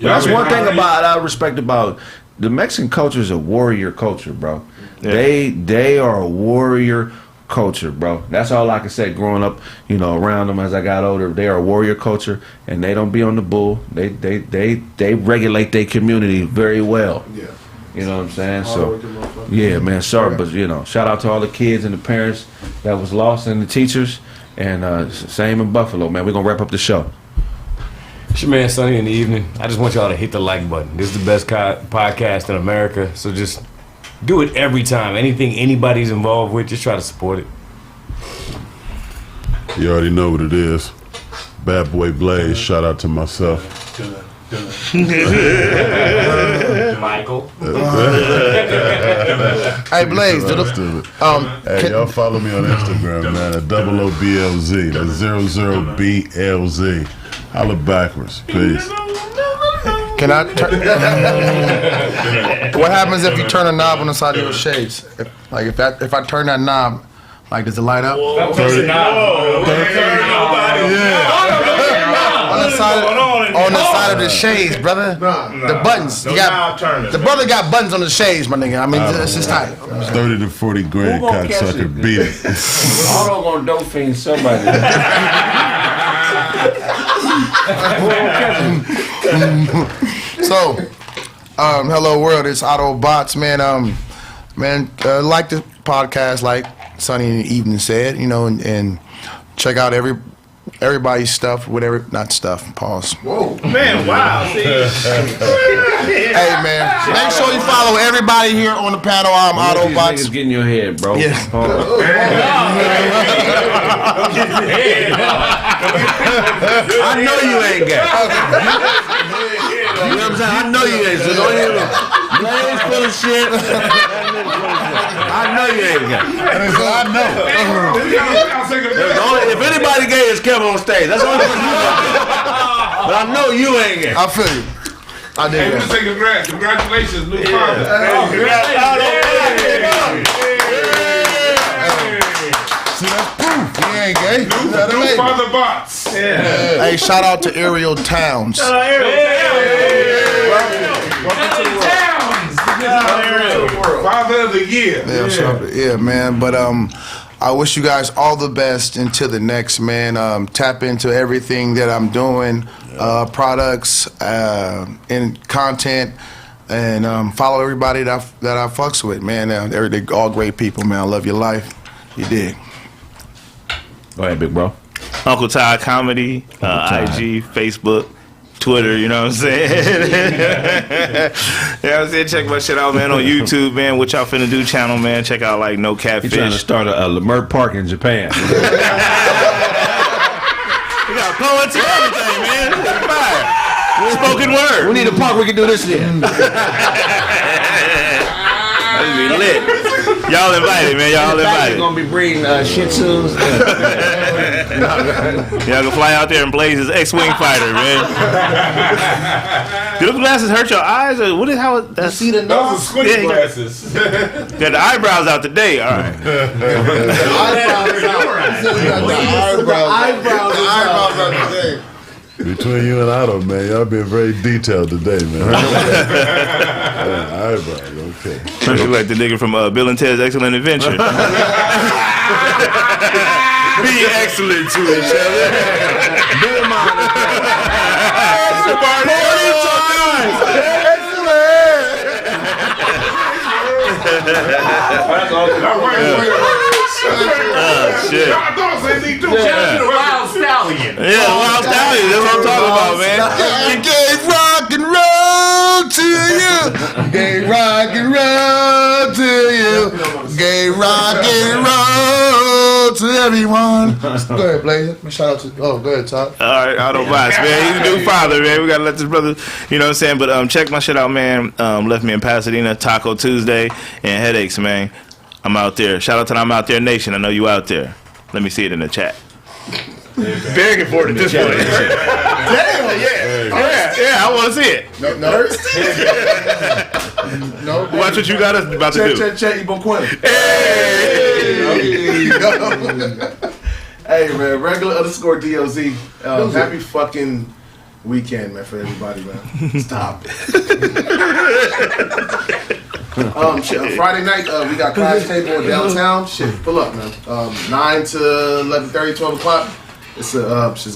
That's one thing I respect about the Mexican culture is a warrior culture, bro. They are a warrior culture, bro. That's all I can say. Growing up, around them as I got older, they are a warrior culture, and they don't be on the bull. They regulate their community very well. Yeah. You know what I'm saying? So, yeah, man, sorry, but, shout out to all the kids and the parents that was lost and the teachers. And same in Buffalo, man. We're going to wrap up the show. It's your man, Sonny in the Evening. I just want y'all to hit the like button. This is the best podcast in America. So just do it every time. Anything anybody's involved with, just try to support it. You already know what it is. Bad Boy Blaze, shout out to myself. Michael. Hey Blaze, hey, y'all follow me on Instagram, man, at OOBLZ. That's 00BLZ. Holla backwards, peace. Can I what happens if you turn a knob on the side of your shades? If I turn that knob, does it light up? On the side of the shades, brother. The buttons. The brother got buttons on the shades, my nigga. I mean, it's just tight. 30 to 40 grand, cocksucker. Beat it. Auto gonna dope fiend somebody. So, hello world. It's Autobots, man. Like the podcast, like Sonny in the Evening said, and check out everybody's stuff, not stuff, pause. Whoa. Man, wow. Hey, man, make sure you follow everybody here on the panel. I'm Autobots. Niggas get in your head, bro. Yeah. I know you ain't gay. You know what I'm saying? I know you ain't. So don't even Blaze full of shit. I know you ain't gay. I know. If anybody gay, it's Kevin on stage. That's the only thing you know. But I know you ain't gay. I feel you. I did. Hey, we just say congratulations, new father. See, that's proof. He ain't gay. New father bots. Hey, shout out to Ariel Towns. Father of the year. Yeah, man. But I wish you guys all the best until the next, man. Tap into everything that I'm doing, products, and content, and follow everybody that I fucks with, man. They're all great people, man. I love your life. You dig? Go ahead, big bro. Uncle Ty Comedy, IG, Facebook, Twitter, you know what I'm saying? Check my shit out, man, on YouTube, man. What y'all finna do channel, man. Check out, No Catfish. You're trying to start a Lemert Park in Japan. We got poets and everything, man. Fire. Spoken word. We need a park we can do this in. That'd be lit. Y'all invited, man. Y'all invited. We're gonna be breeding Shih Tzus. Y'all can fly out there and blaze his X-wing fighter, man. Do the glasses hurt your eyes, or what is how? That's See the Those nose? are squinty glasses. got the eyebrows out today. All right. The eyebrows are today. Between you and Otto, man, y'all being very detailed today, man. Eyebrows, okay. You like the nigga from Bill and Ted's Excellent Adventure. Be excellent to each other. Bill shit. The Wild Stallion. Yeah, the Wild Stallion. That's what I'm talking about, man. Gave rock and roll to you. Gave rock and roll to you. Gave rock and roll to everyone. Go ahead, Blaze. Shout out to. Oh, go ahead, Todd. All right, Otto Bots, man. He's a new father, man. We gotta let this brother, you know what I'm saying? But check my shit out, man. Left me in Pasadena, Taco Tuesday, and Headaches, man. I'm out there. Shout out to the I'm Out There Nation. I know you out there. Let me see it in the chat. Begging for it at this point. Damn, Yeah, I want to see it. No. Watch what you got us about to do. Check, Ibo Quinn. Hey! Hey, man, regular_DOZ. Happy fucking weekend, man, for everybody, man. Stop. Shit, Friday night, we got class table in downtown. Shit, pull up, man. 9 to 11:30, 12 o'clock. It's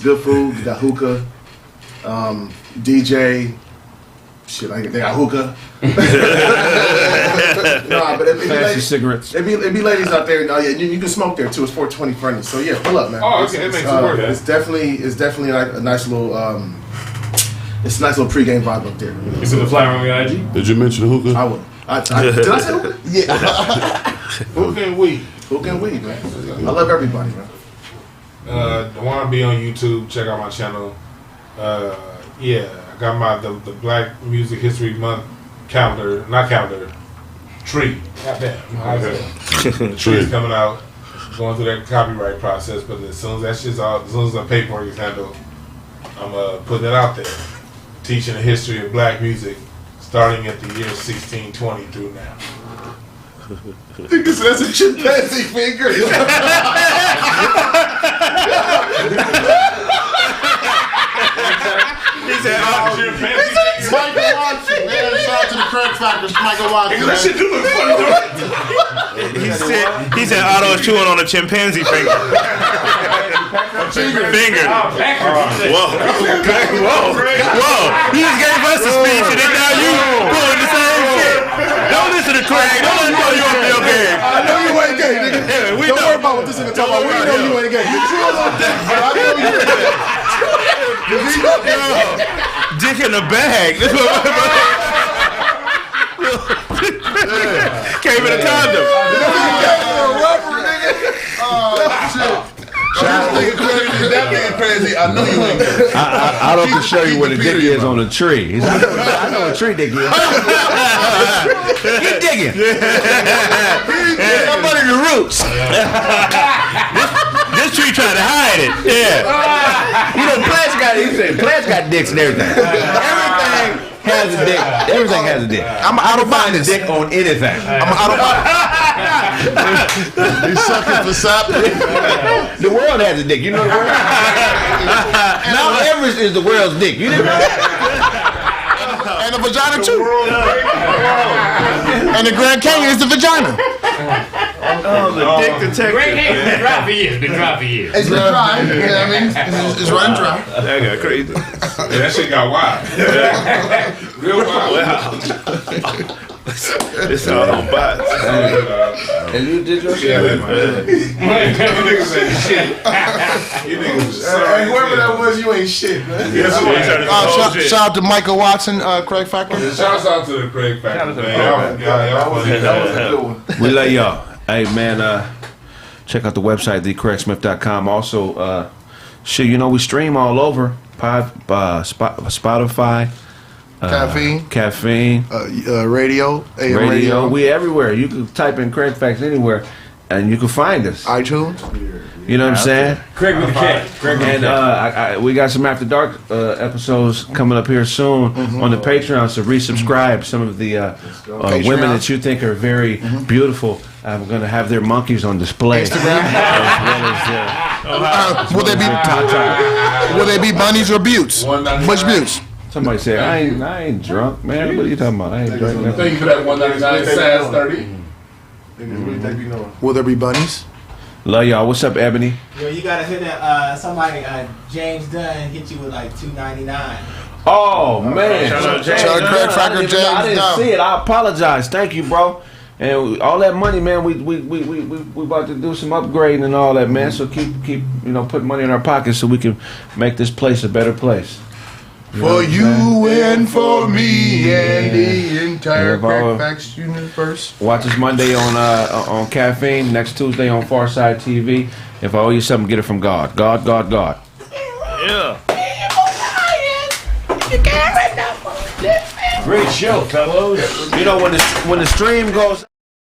good food. We got hookah, DJ. Shit, they got hookah. Nah, but it be Fancy cigarettes. It be ladies out there. No, yeah, you can smoke there too. It's 420 friendly. So yeah, pull up, man. Oh, okay, it makes it worth it. It's definitely like a nice little it's a nice little pregame vibe up there. You know? It's in the flyer on your IG. Did you mention the hookah? I will. Did I say hookah? Yeah. Hookah and weed. Hookah and weed, man. I love everybody, man. I want to be on YouTube. Check out my channel. Yeah, I got the Black Music History Month tree. Goddamn, the tree's coming out. Going through that copyright process, but as soon as that shit's out, as soon as the paperwork is handled, I'm putting it out there. Teaching the history of black music, starting at the year 1620 through now. I think that's a chimpanzee finger. He said, Michael Watson, man. Shout out to the Kraig Facts, Michael Watson. That shit do look funny, though. he said Otto is chewing on a chimpanzee finger. Finger. Whoa. You just gave us a speech and then now you doing the same shit. Don't listen to Kraig. Don't let him know you up your game. I know you ain't gay, nigga. Yeah, Don't worry about what this nigga talking about. We know you ain't gay. You true about that. I know you ain't gay. Dick in the bag. This came in a condom. That being crazy, I know you ain't gay. I don't have to show you where the dick is on the tree. He's like, I know what tree dick is. Get digging. I'm under the roots. This tree trying to hide it. Yeah. You know, plants got dicks and everything. Everything has a dick. Everything has a dick. I'm out of Find a box. dick on anything. I'm out of box. He's sucking for sap. The world has a dick. You know the world? Mount Everest is the world's dick. You didn't know that? And the vagina too. And the Grand Canyon is the vagina. The dick detector. Great name. The drop for you. The drop for you. It's dry. You know what I mean? It's running dry. That got crazy. Yeah, that shit got wild. Real wild. Wow. It's all on bots. And you did your shit? Yeah, that niggas ain't shit. You niggas was sorry. Hey, whoever that was, you ain't shit, man. Yes, Shout out to Michael Watson, Kraig Facts. Shouts out to the Kraig Facts, man. Y'all funny. That was a good one. We love y'all. Hey, man, check out the website, thekraigsmith.com. Also, shit, you know, we stream all over. Spotify. Caffeine. Radio. AM radio. We everywhere. You can type in Kraig Facts anywhere, and you can find us. iTunes. You know what I'm saying? Kraig with the K. And we got some After Dark episodes coming up here soon on the Patreon. So resubscribe. Some of the women that you think are very beautiful. I'm going to have their monkeys on display. Instagram. As well as Will they be bunnies or buttes? Which buttes? somebody said, I ain't drunk, man. What are you talking about? I ain't drunk nothing. Thank you for that 199 SAS 30. Will there be bunnies? Love y'all. What's up, Ebony? Yo, you gotta hit that. Somebody, James Dunn, hit you with like $2.99. Oh man, Shout out Kraig Facts, I didn't James. see it. I apologize. Thank you, bro. And all that money, man, we about to do some upgrading and all that, man. So keep putting money in our pockets so we can make this place a better place. For you and for me and the entire Kraig Facts universe. Watch us Monday on Caffeine. Next Tuesday on Pharcyde TV. If I owe you something, get it from God. God. Yeah. Great show, fellows. You know when the stream goes.